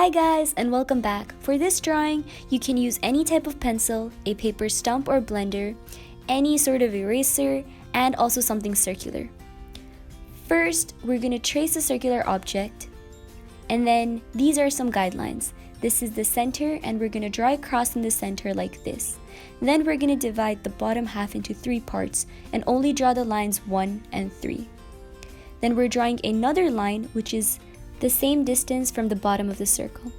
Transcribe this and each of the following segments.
Hi guys, and welcome back. For this drawing, you can use any type of pencil, a paper stump or blender, any sort of eraser, and also something circular. First, we're going to trace a circular object, and then these are some guidelines. This is the center, and we're going to draw a cross in the center like this. Then we're going to divide the bottom half into 3 parts and only draw the lines 1 and 3. Then we're drawing another line which is the same distance from the bottom of the circle.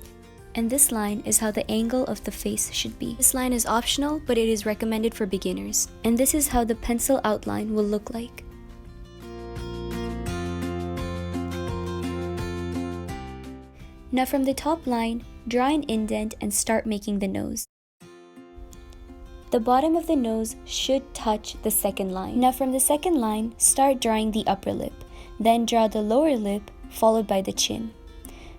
And this line is how the angle of the face should be. This line is optional, but it is recommended for beginners. And this is how the pencil outline will look like. Now from the top line, draw an indent and start making the nose. The bottom of the nose should touch the second line. Now from the second line, start drawing the upper lip. Then draw the lower lip, followed by the chin.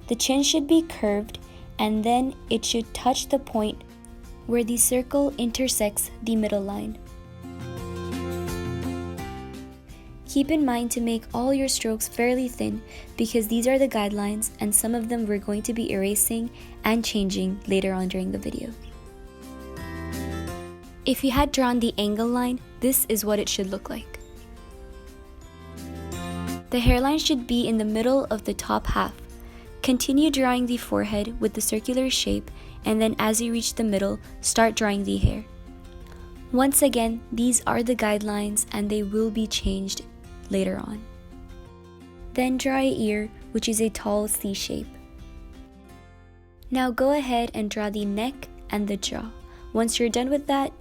The chin should be curved, and then it should touch the point where the circle intersects the middle line. Keep in mind to make all your strokes fairly thin because these are the guidelines and some of them we're going to be erasing and changing later on during the video. If you had drawn the angle line, this is what it should look like. The hairline should be in the middle of the top half. Continue drawing the forehead with the circular shape, and then as you reach the middle, start drawing the hair. Once again, these are the guidelines and they will be changed later on. Then draw an ear, which is a tall C shape. Now go ahead and draw the neck and the jaw. Once you're done with that,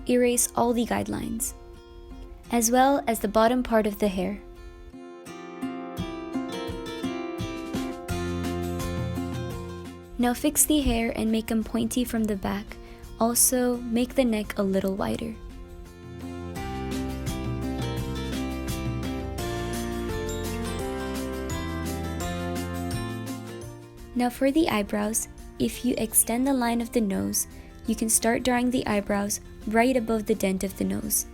erase all the guidelines, as well as the bottom part of the hair. Now fix the hair and make them pointy from the back. Also, make the neck a little wider. Now for the eyebrows, if you extend the line of the nose, you can start drawing the eyebrows right above the dent of the nose.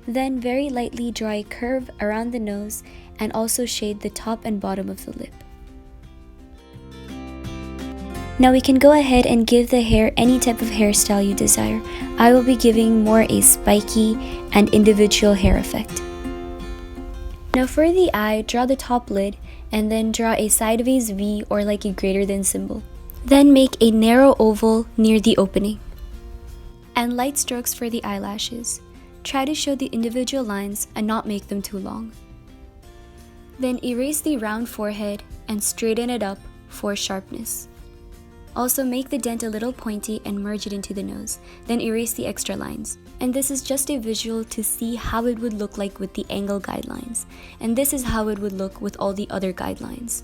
Then very lightly draw a curve around the nose and also shade the top and bottom of the lip. Now we can go ahead and give the hair any type of hairstyle you desire. I will be giving more a spiky and individual hair effect. Now for the eye, draw the top lid and then draw a sideways V or like a greater than symbol. Then make a narrow oval near the opening. And light strokes for the eyelashes. Try to show the individual lines and not make them too long. Then erase the round forehead and straighten it up for sharpness. Also make the dent a little pointy and merge it into the nose. Then erase the extra lines. And this is just a visual to see how it would look like with the angle guidelines. And this is how it would look with all the other guidelines.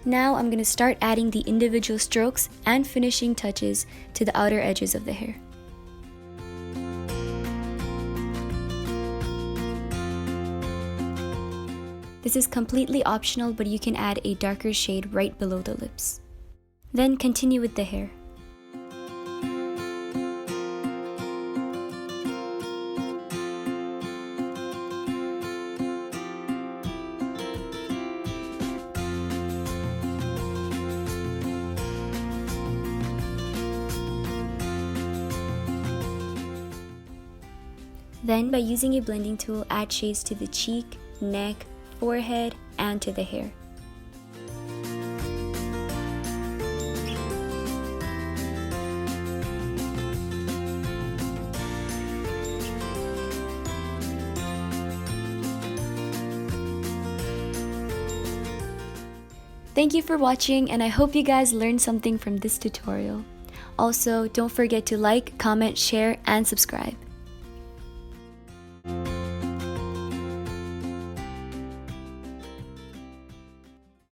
Now I'm going to start adding the individual strokes and finishing touches to the outer edges of the hair. This is completely optional, but you can add a darker shade right below the lips. Then continue with the hair. Then by using a blending tool, add shades to the cheek, neck, forehead, and to the hair. Thank you for watching, and I hope you guys learned something from this tutorial. Also, don't forget to like, comment, share, and subscribe.